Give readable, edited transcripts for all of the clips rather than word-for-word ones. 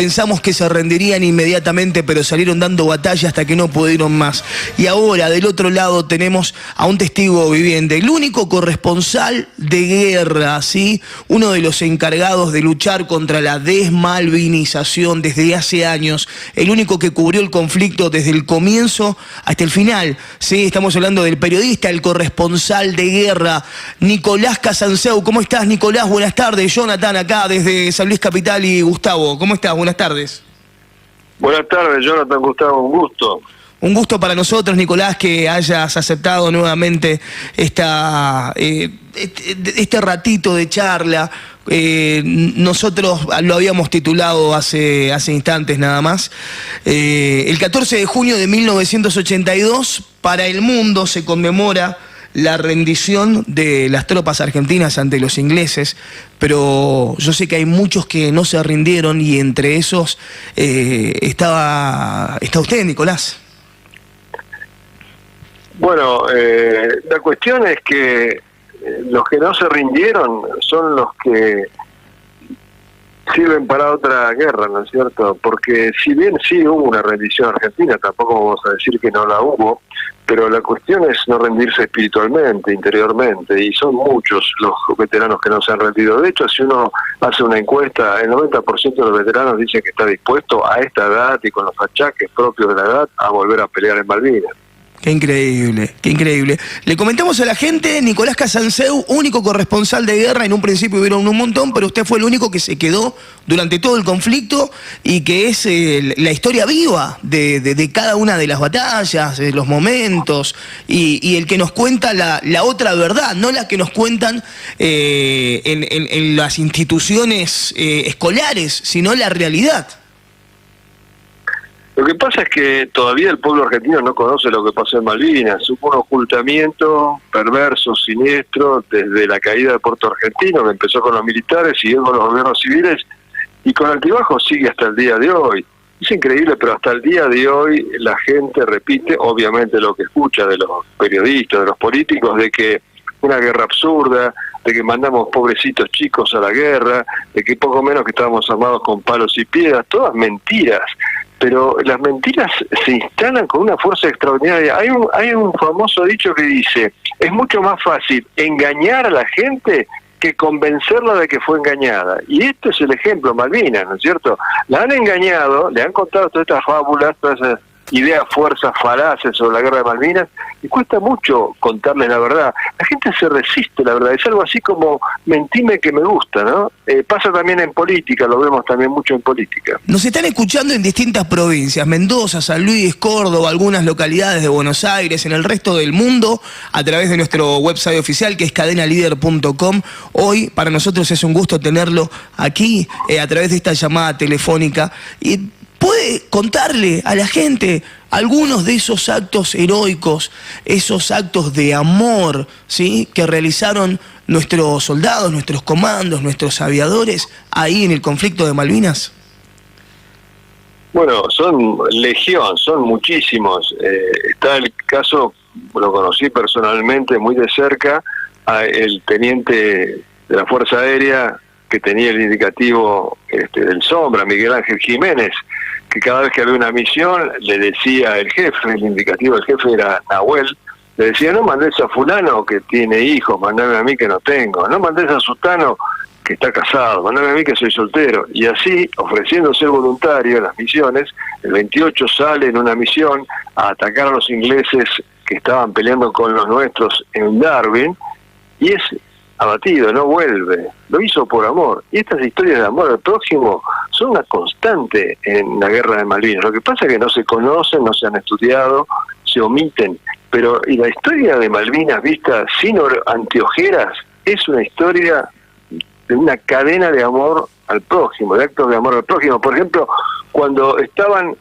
pensamos que se rendirían inmediatamente, pero salieron dando batalla hasta que no pudieron más. Y ahora, del otro lado, tenemos a un testigo viviente, el único corresponsal de guerra, ¿sí? Uno de los encargados de luchar contra la desmalvinización desde hace años, el único que cubrió el conflicto desde el comienzo hasta el final, ¿sí? Estamos hablando del periodista, el corresponsal de guerra, Nicolás Casanseu. ¿Cómo estás, Nicolás? Buenas tardes. Jonathan acá desde San Luis Capital y Gustavo. ¿Cómo estás? Buenas tardes. Buenas tardes, Jonathan, Gustavo, un gusto. Un gusto para nosotros, Nicolás, que hayas aceptado nuevamente este ratito de charla. Nosotros lo habíamos titulado hace instantes nada más. El 14 de junio de 1982, para el mundo se conmemora la rendición de las tropas argentinas ante los ingleses, pero yo sé que hay muchos que no se rindieron y entre esos está usted, Nicolás. Bueno, la cuestión es que los que no se rindieron son los que sirven para otra guerra, ¿no es cierto? Porque si bien sí hubo una rendición argentina, tampoco vamos a decir que no la hubo, pero la cuestión es no rendirse espiritualmente, interiormente, y son muchos los veteranos que no se han rendido. De hecho, si uno hace una encuesta, el 90% de los veteranos dicen que está dispuesto a esta edad y con los achaques propios de la edad a volver a pelear en Malvinas. Qué increíble, qué increíble. Le comentamos a la gente, Nicolás Casanseu, único corresponsal de guerra, en un principio hubieron un montón, pero usted fue el único que se quedó durante todo el conflicto y que es la historia viva de cada una de las batallas, de los momentos, y el que nos cuenta la otra verdad, no la que nos cuentan en las instituciones escolares, sino la realidad. Lo que pasa es que todavía el pueblo argentino no conoce lo que pasó en Malvinas. Hubo un ocultamiento perverso, siniestro, desde la caída del puerto argentino, que empezó con los militares, siguió con los gobiernos civiles, y con altibajos sigue hasta el día de hoy. Es increíble, pero hasta el día de hoy la gente repite, obviamente lo que escucha de los periodistas, de los políticos, de que una guerra absurda, de que mandamos pobrecitos chicos a la guerra, de que poco menos que estábamos armados con palos y piedras, todas mentiras. Pero las mentiras se instalan con una fuerza extraordinaria. Hay un famoso dicho que dice, es mucho más fácil engañar a la gente que convencerla de que fue engañada. Y este es el ejemplo, Malvinas, ¿no es cierto? La han engañado, le han contado todas estas fábulas, todas esas ideas, fuerzas falaces sobre la guerra de Malvinas, y cuesta mucho contarles la verdad. La gente se resiste, la verdad. Es algo así como mentime que me gusta, ¿no? Pasa también en política, lo vemos también mucho en política. Nos están escuchando en distintas provincias, Mendoza, San Luis, Córdoba, algunas localidades de Buenos Aires, en el resto del mundo, a través de nuestro website oficial, que es cadenalider.com. Hoy, para nosotros es un gusto tenerlo aquí, a través de esta llamada telefónica. Y ¿puede contarle a la gente algunos de esos actos heroicos, esos actos de amor, ¿sí?, que realizaron nuestros soldados, nuestros comandos, nuestros aviadores ahí en el conflicto de Malvinas? Bueno, son legión, son muchísimos. Está el caso, lo conocí personalmente muy de cerca, el teniente de la Fuerza Aérea que tenía el indicativo del Sombra, Miguel Ángel Jiménez, que cada vez que había una misión le decía el jefe, el indicativo del jefe era Nahuel, le decía, no mandes a fulano que tiene hijos, mandame a mí que no tengo, no mandes a sutano que está casado, mandame a mí que soy soltero. Y así, ofreciéndose voluntario en las misiones, el 28 sale en una misión a atacar a los ingleses que estaban peleando con los nuestros en Darwin, y es abatido, no vuelve, lo hizo por amor. Y estas historias de amor al prójimo son una constante en la guerra de Malvinas. Lo que pasa es que no se conocen, no se han estudiado, se omiten. Pero y la historia de Malvinas vista sin anteojeras es una historia de una cadena de amor al prójimo, de actos de amor al prójimo. Por ejemplo, cuando estaban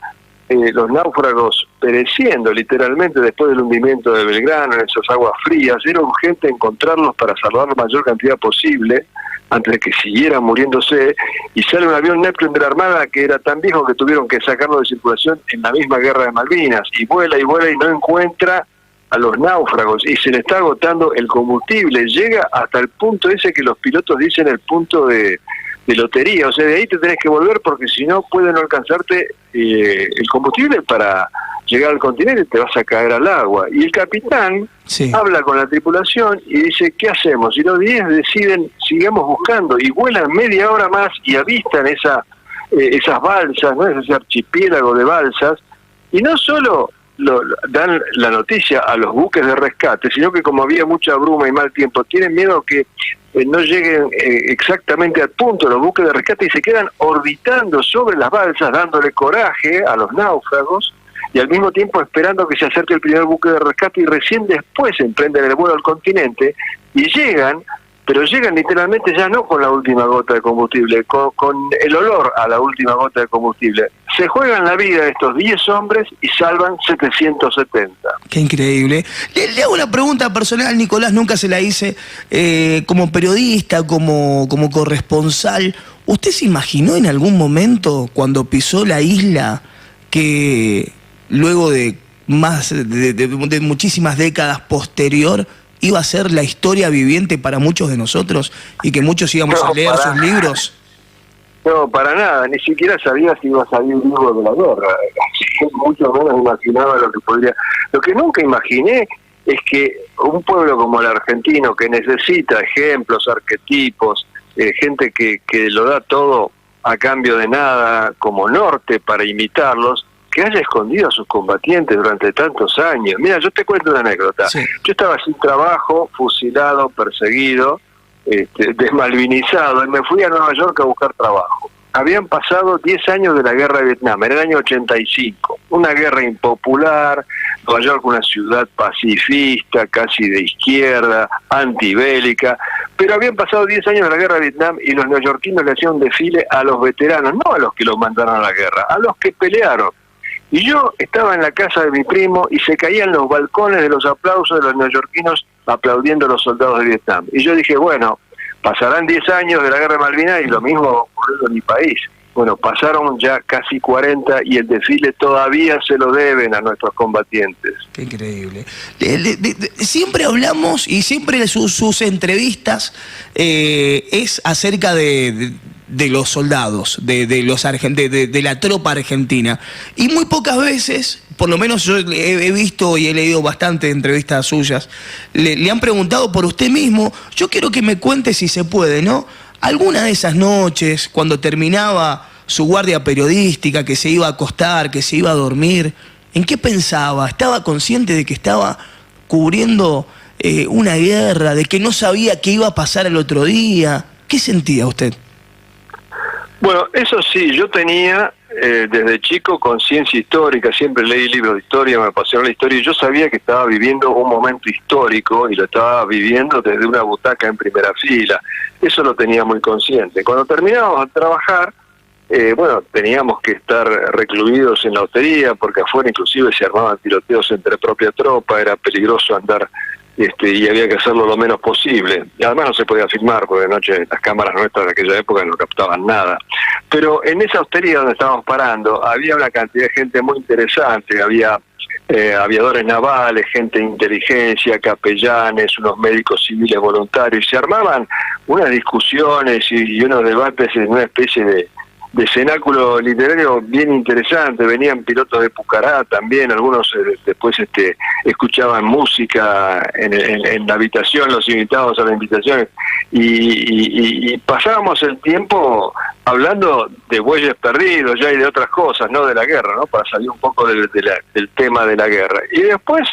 los náufragos pereciendo literalmente después del hundimiento de Belgrano en esas aguas frías, era urgente encontrarlos para salvar la mayor cantidad posible antes de que siguieran muriéndose, y sale un avión Neptune de la Armada que era tan viejo que tuvieron que sacarlo de circulación en la misma guerra de Malvinas, y vuela y no encuentra a los náufragos y se le está agotando el combustible, llega hasta el punto ese que los pilotos dicen el punto de lotería, o sea, de ahí te tenés que volver porque si no puede no alcanzarte el combustible para llegar al continente, te vas a caer al agua. Y el capitán habla con la tripulación y dice, ¿qué hacemos? Y los 10 deciden, sigamos buscando, y vuelan media hora más y avistan esas balsas, ¿no? Ese archipiélago de balsas, y no solo dan la noticia a los buques de rescate, sino que como había mucha bruma y mal tiempo, tienen miedo que no lleguen exactamente al punto los buques de rescate y se quedan orbitando sobre las balsas, dándole coraje a los náufragos y al mismo tiempo esperando que se acerque el primer buque de rescate, y recién después emprenden el vuelo al continente y llegan, pero llegan literalmente ya no con la última gota de combustible, con el olor a la última gota de combustible. Se juegan la vida estos 10 hombres y salvan 770. Qué increíble. Le hago una pregunta personal, Nicolás, nunca se la hice. Como periodista, como corresponsal, ¿usted se imaginó en algún momento cuando pisó la isla que luego de muchísimas décadas posterior iba a ser la historia viviente para muchos de nosotros y que muchos íbamos a leer sus libros? No, para nada, ni siquiera sabía si iba a salir vivo de la guerra. Mucho menos imaginaba lo que podría. Lo que nunca imaginé es que un pueblo como el argentino, que necesita ejemplos, arquetipos, gente que lo da todo a cambio de nada, como norte para imitarlos, que haya escondido a sus combatientes durante tantos años. Mira, yo te cuento una anécdota. Sí. Yo estaba sin trabajo, fusilado, perseguido, desmalvinizado, y me fui a Nueva York a buscar trabajo. Habían pasado 10 años de la guerra de Vietnam, era el año 85, una guerra impopular, Nueva York una ciudad pacifista, casi de izquierda, antibélica, pero habían pasado 10 años de la guerra de Vietnam y los neoyorquinos le hacían un desfile a los veteranos, no a los que los mandaron a la guerra, a los que pelearon. Y yo estaba en la casa de mi primo y se caían los balcones de los aplausos de los neoyorquinos aplaudiendo a los soldados de Vietnam. Y yo dije, bueno, pasarán 10 años de la guerra de Malvinas y lo mismo va a ocurrir en mi país. Bueno, pasaron ya casi 40 y el desfile todavía se lo deben a nuestros combatientes. Qué increíble. Siempre hablamos y siempre sus entrevistas es acerca de los soldados, de la tropa argentina. Y muy pocas veces, por lo menos yo he visto y he leído bastante entrevistas suyas, le han preguntado por usted mismo. Yo quiero que me cuente, si se puede, ¿no? Alguna de esas noches, cuando terminaba su guardia periodística, que se iba a acostar, que se iba a dormir, ¿en qué pensaba? ¿Estaba consciente de que estaba cubriendo una guerra, de que no sabía qué iba a pasar el otro día? ¿Qué sentía usted? Bueno, eso sí, yo tenía desde chico conciencia histórica, siempre leí libros de historia, me apasionó la historia, y yo sabía que estaba viviendo un momento histórico y lo estaba viviendo desde una butaca en primera fila. Eso lo tenía muy consciente. Cuando terminábamos de trabajar, bueno, teníamos que estar recluidos en la hostería, porque afuera inclusive se armaban tiroteos entre propia tropa, era peligroso andar y había que hacerlo lo menos posible. Y además no se podía filmar, porque de noche las cámaras nuestras de aquella época no captaban nada. Pero en esa hostería donde estábamos parando había una cantidad de gente muy interesante, había aviadores navales, gente de inteligencia, capellanes, unos médicos civiles voluntarios, y se armaban unas discusiones y unos debates en una especie de cenáculo literario bien interesante. Venían pilotos de Pucará también, algunos después escuchaban música en la habitación, los invitados a las invitaciones, y pasábamos el tiempo hablando de bueyes perdidos ya y de otras cosas, no de la guerra, ¿no? Para salir un poco del tema de la guerra. Y después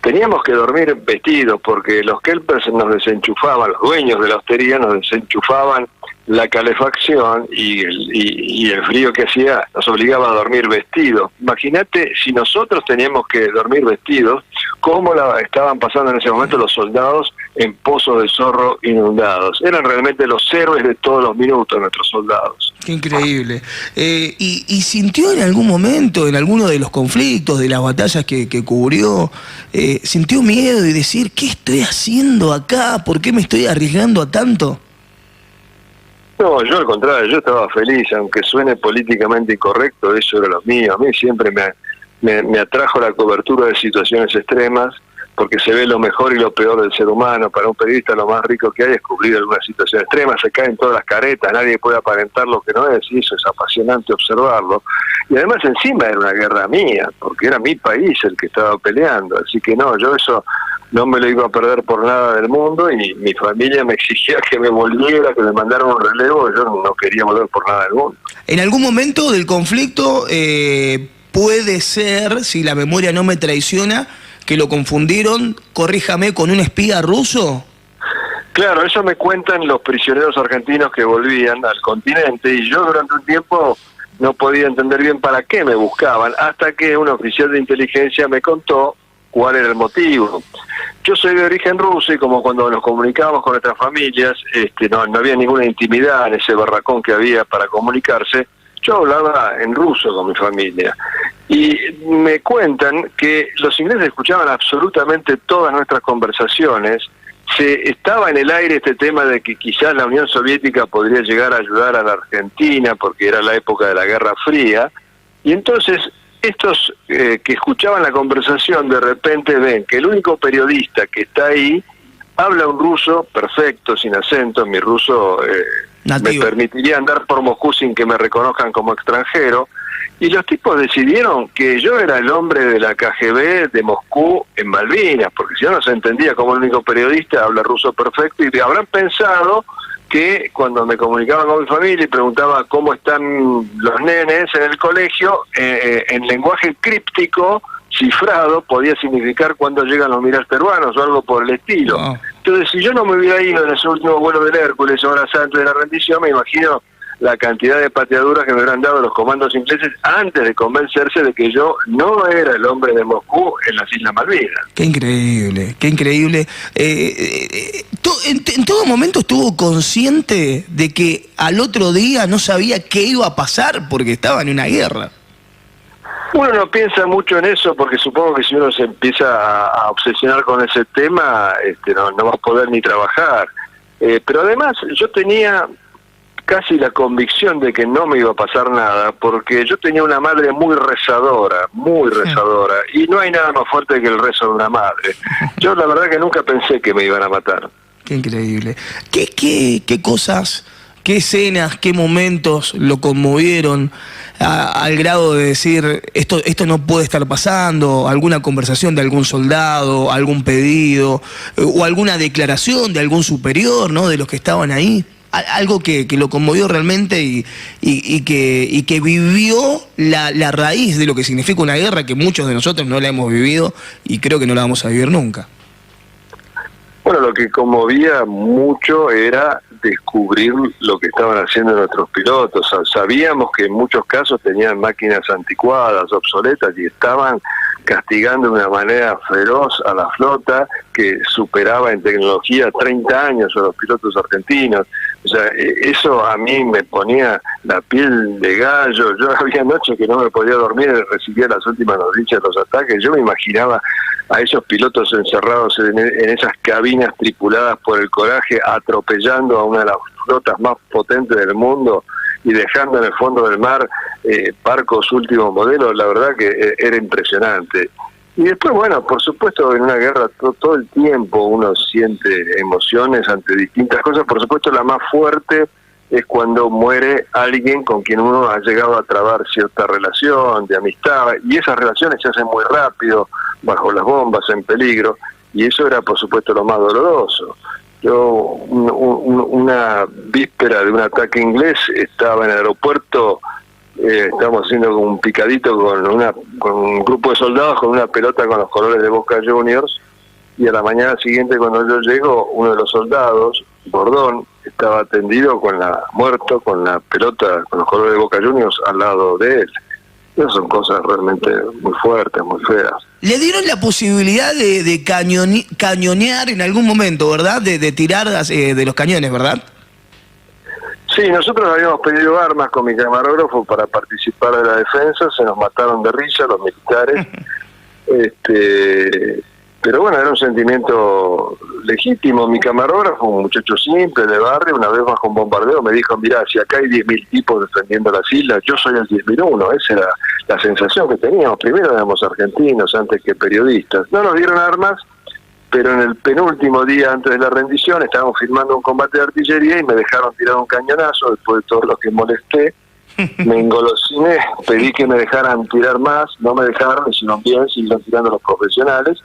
teníamos que dormir vestidos, porque los kelpers nos desenchufaban, los dueños de la hostería nos desenchufaban la calefacción y el frío que hacía nos obligaba a dormir vestidos. Imagínate si nosotros teníamos que dormir vestidos, cómo la estaban pasando en ese momento los soldados en pozos de zorro inundados. Eran realmente los héroes de todos los minutos nuestros soldados. Qué increíble. ¿Y sintió en algún momento, en alguno de los conflictos, de las batallas que cubrió, sintió miedo y decir, ¿qué estoy haciendo acá? ¿Por qué me estoy arriesgando a tanto? No, yo al contrario, yo estaba feliz, aunque suene políticamente incorrecto, eso era lo mío. A mí siempre me atrajo la cobertura de situaciones extremas, porque se ve lo mejor y lo peor del ser humano. Para un periodista lo más rico que hay es cubrir alguna situación extrema, se caen todas las caretas, nadie puede aparentar lo que no es, y eso es apasionante observarlo. Y además encima era una guerra mía, porque era mi país el que estaba peleando, así que no, yo eso no me lo iba a perder por nada del mundo, y mi familia me exigía que me volviera, que me mandaran un relevo, yo no quería volver por nada del mundo. En algún momento del conflicto puede ser, si la memoria no me traiciona, que lo confundieron, corríjame, con un espía ruso. Claro, eso me cuentan los prisioneros argentinos que volvían al continente, y yo durante un tiempo no podía entender bien para qué me buscaban, hasta que un oficial de inteligencia me contó cuál era el motivo. Yo soy de origen ruso, y como cuando nos comunicábamos con nuestras familias, no había ninguna intimidad en ese barracón que había para comunicarse, yo hablaba en ruso con mi familia. Y me cuentan que los ingleses escuchaban absolutamente todas nuestras conversaciones. Estaba en el aire este tema de que quizás la Unión Soviética podría llegar a ayudar a la Argentina, porque era la época de la Guerra Fría, y entonces estos que escuchaban la conversación de repente ven que el único periodista que está ahí habla un ruso perfecto, sin acento. Mi ruso me permitiría andar por Moscú sin que me reconozcan como extranjero, y los tipos decidieron que yo era el hombre de la KGB de Moscú en Malvinas, porque si no se entendía como el único periodista habla ruso perfecto, y habrán pensado que cuando me comunicaba con mi familia y preguntaba cómo están los nenes en el colegio, en lenguaje críptico, cifrado, podía significar cuándo llegan los miras peruanos o algo por el estilo. Oh. Entonces, si yo no me hubiera ido en ese último vuelo del Hércules horas antes de la rendición, me imagino la cantidad de pateaduras que me hubieran dado los comandos ingleses antes de convencerse de que yo no era el hombre de Moscú en las Islas Malvinas. Qué increíble, qué increíble. En todo momento estuvo consciente de que al otro día no sabía qué iba a pasar porque estaba en una guerra. Uno no piensa mucho en eso, porque supongo que si uno se empieza a obsesionar con ese tema, no va a poder ni trabajar. Pero además yo tenía casi la convicción de que no me iba a pasar nada, porque yo tenía una madre muy rezadora, y no hay nada más fuerte que el rezo de una madre. Yo la verdad que nunca pensé que me iban a matar. Qué increíble. ¿Qué cosas, qué escenas, qué momentos lo conmovieron al grado de decir esto no puede estar pasando? ¿Alguna conversación de algún soldado, algún pedido o alguna declaración de algún superior, ¿no?, de los que estaban ahí? Algo que lo conmovió realmente y que vivió la raíz de lo que significa una guerra que muchos de nosotros no la hemos vivido y creo que no la vamos a vivir nunca. Bueno, lo que conmovía mucho era descubrir lo que estaban haciendo nuestros pilotos. Sabíamos que en muchos casos tenían máquinas anticuadas, obsoletas, y estaban castigando de una manera feroz a la flota que superaba en tecnología 30 años a los pilotos argentinos. O sea, eso a mí me ponía la piel de gallo. Yo había noches que no me podía dormir, recibía las últimas noticias de los ataques. Yo me imaginaba a esos pilotos encerrados en esas cabinas tripuladas por el coraje, atropellando a una de las flotas más potentes del mundo y dejando en el fondo del mar barcos último modelo. La verdad que era impresionante. Y después, bueno, por supuesto, en una guerra todo el tiempo uno siente emociones ante distintas cosas. Por supuesto, la más fuerte es cuando muere alguien con quien uno ha llegado a trabar cierta relación de amistad, y esas relaciones se hacen muy rápido, bajo las bombas, en peligro, y eso era, por supuesto, lo más doloroso. Yo, una víspera de un ataque inglés, estaba en el aeropuerto, estábamos haciendo un picadito con un grupo de soldados con una pelota con los colores de Boca Juniors, y a la mañana siguiente, cuando yo llego, uno de los soldados, Bordón, estaba tendido muerto con la pelota con los colores de Boca Juniors al lado de él. Esas son cosas realmente muy fuertes, muy feas. Le dieron la posibilidad de cañonear en algún momento, ¿verdad? De tirar de los cañones, ¿verdad? Sí, nosotros habíamos pedido armas con mi camarógrafo para participar de la defensa, se nos mataron de risa los militares, pero bueno, era un sentimiento legítimo. Mi camarógrafo, un muchacho simple de barrio, una vez bajo un bombardeo me dijo: mirá, si acá hay 10.000 tipos defendiendo las islas, yo soy el 10.001. Esa era la sensación que teníamos. Primero éramos argentinos antes que periodistas. No nos dieron armas, pero en el penúltimo día antes de la rendición estábamos filmando un combate de artillería y me dejaron tirar un cañonazo después de todo lo que molesté. Me engolosiné, pedí que me dejaran tirar más, no me dejaron, sino bien, siguieron tirando los profesionales.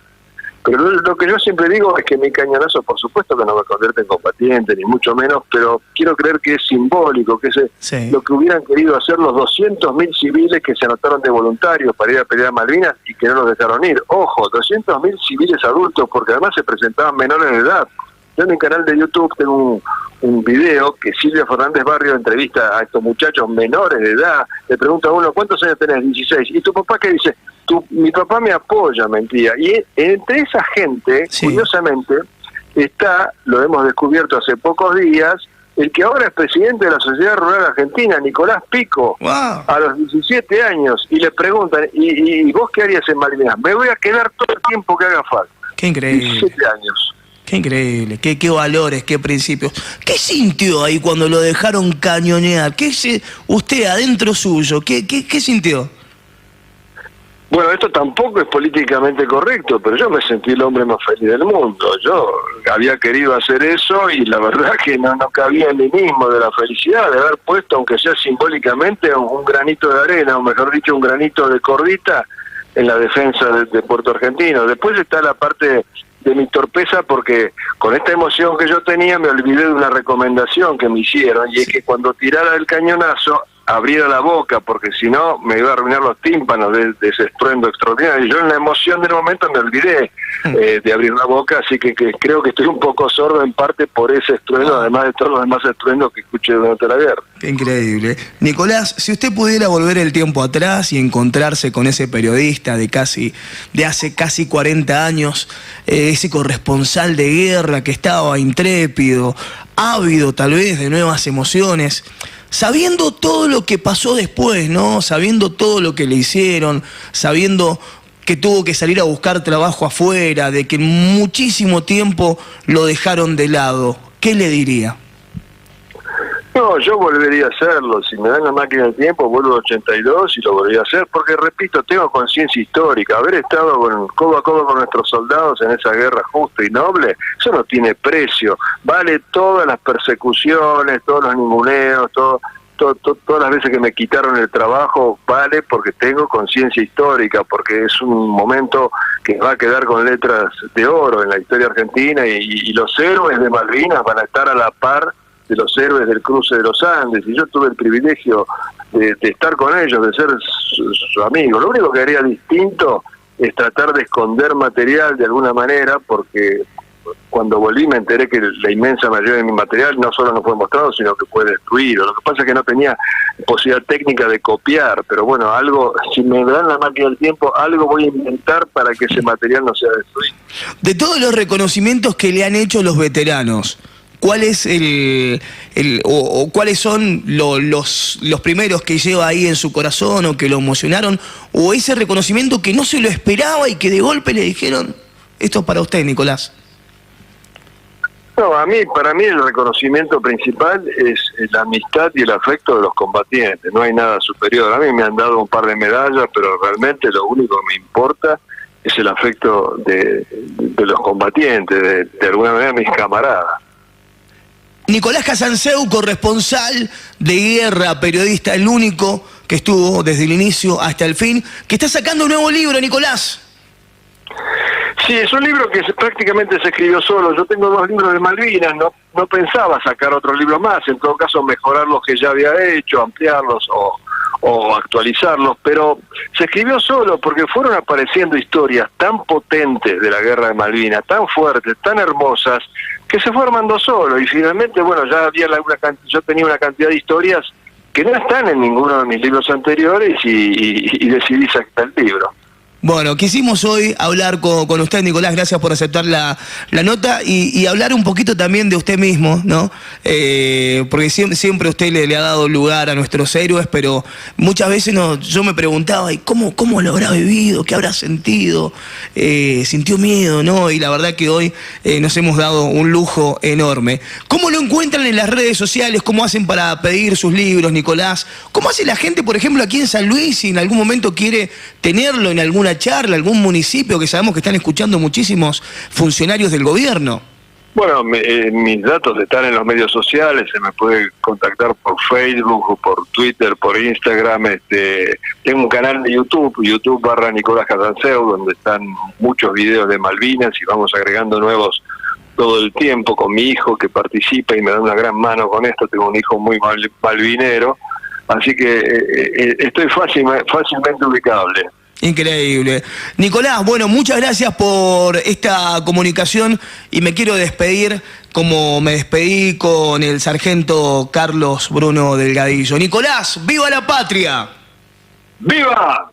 Pero lo que yo siempre digo es que mi cañonazo, por supuesto que no me convierte en combatiente, ni mucho menos, pero quiero creer que es simbólico, que es lo que hubieran querido hacer los 200.000 civiles que se anotaron de voluntarios para ir a pelear a Malvinas y que no los dejaron ir. Ojo, 200.000 civiles adultos, porque además se presentaban menores de edad. Yo en mi canal de YouTube tengo un video que Silvia Fernández Barrio entrevista a estos muchachos menores de edad, le pregunta a uno, ¿cuántos años tenés? 16. ¿Y tu papá qué dice? Mi papá me apoya, mentira. Y entre esa gente, curiosamente, está, lo hemos descubierto hace pocos días, el que ahora es presidente de la Sociedad Rural Argentina, Nicolás Pico, a los 17 años, y le preguntan, ¿y vos qué harías en Malvinas? Me voy a quedar todo el tiempo que haga falta. Qué increíble. 17 años. Qué increíble, qué valores, qué principios. ¿Qué sintió ahí cuando lo dejaron cañonear? Usted adentro suyo, ¿qué sintió? Bueno, esto tampoco es políticamente correcto, pero yo me sentí el hombre más feliz del mundo. Yo había querido hacer eso y la verdad que no cabía en mí mismo de la felicidad de haber puesto, aunque sea simbólicamente, un granito de arena, o mejor dicho, un granito de cordita en la defensa de Puerto Argentino. Después está la parte de mi torpeza, porque con esta emoción que yo tenía me olvidé de una recomendación que me hicieron, y es que cuando tirara el cañonazo abriera la boca, porque si no me iba a arruinar los tímpanos de ese estruendo extraordinario. Y yo en la emoción del momento me olvidé de abrir la boca, así que creo que estoy un poco sordo en parte por ese estruendo, además de todos los demás estruendos que escuché durante la guerra. Qué increíble. Nicolás, si usted pudiera volver el tiempo atrás y encontrarse con ese periodista de hace casi 40 años, ese corresponsal de guerra que estaba intrépido, ávido tal vez de nuevas emociones, sabiendo todo lo que pasó después, ¿no? Sabiendo todo lo que le hicieron, sabiendo que tuvo que salir a buscar trabajo afuera, de que muchísimo tiempo lo dejaron de lado, ¿qué le diría? No, yo volvería a hacerlo. Si me dan la máquina del tiempo, vuelvo al 82 y lo volvería a hacer, porque repito, tengo conciencia histórica. Haber estado codo a codo con nuestros soldados en esa guerra justa y noble, eso no tiene precio. Vale todas las persecuciones, todos los ninguneos, todas las veces que me quitaron el trabajo, vale porque tengo conciencia histórica, porque es un momento que va a quedar con letras de oro en la historia argentina, y los héroes de Malvinas van a estar a la par de los héroes del cruce de los Andes, y yo tuve el privilegio de estar con ellos, de ser su amigo. Lo único que haría distinto es tratar de esconder material de alguna manera, porque cuando volví me enteré que la inmensa mayoría de mi material no solo no fue mostrado, sino que fue destruido. Lo que pasa es que no tenía posibilidad técnica de copiar, pero bueno, algo, si me dan la máquina del tiempo, algo voy a inventar para que ese material no sea destruido. De todos los reconocimientos que le han hecho los veteranos, ¿cuál es cuáles son los primeros que lleva ahí en su corazón o que lo emocionaron, o ese reconocimiento que no se lo esperaba y que de golpe le dijeron, esto es para usted, Nicolás? No, para mí el reconocimiento principal es la amistad y el afecto de los combatientes. No hay nada superior. A mí me han dado un par de medallas, pero realmente lo único que me importa es el afecto de los combatientes, de alguna manera mis camaradas. Nicolás Casanseu, corresponsal de guerra, periodista, el único que estuvo desde el inicio hasta el fin, que está sacando un nuevo libro, Nicolás. Sí, es un libro que prácticamente se escribió solo. Yo tengo 2 libros de Malvinas, no pensaba sacar otro libro más, en todo caso mejorar los que ya había hecho, ampliarlos o actualizarlos, pero se escribió solo porque fueron apareciendo historias tan potentes de la guerra de Malvinas, tan fuertes, tan hermosas, que se fue armando solo, y finalmente, bueno, ya había yo tenía una cantidad de historias que no están en ninguno de mis libros anteriores y decidí sacar el libro. Bueno, quisimos hoy hablar con usted, Nicolás, gracias por aceptar la nota y hablar un poquito también de usted mismo, ¿no? Porque siempre usted le ha dado lugar a nuestros héroes, pero muchas veces yo me preguntaba, ¿y cómo lo habrá vivido? ¿Qué habrá sentido? Sintió miedo, ¿no? Y la verdad que hoy nos hemos dado un lujo enorme. ¿Cómo lo encuentran en las redes sociales? ¿Cómo hacen para pedir sus libros, Nicolás? ¿Cómo hace la gente, por ejemplo, aquí en San Luis, si en algún momento quiere tenerlo en alguna alguna charla, algún municipio, que sabemos que están escuchando muchísimos funcionarios del gobierno? Bueno, mis datos están en los medios sociales, se me puede contactar por Facebook, o por Twitter, por Instagram. Tengo un canal de YouTube, YouTube/Nicolás Casanseu, donde están muchos videos de Malvinas y vamos agregando nuevos todo el tiempo, con mi hijo que participa y me da una gran mano con esto. Tengo un hijo muy malvinero, así que estoy fácilmente ubicable. Increíble. Nicolás, bueno, muchas gracias por esta comunicación y me quiero despedir como me despedí con el sargento Carlos Bruno Delgadillo. Nicolás, ¡viva la patria! ¡Viva!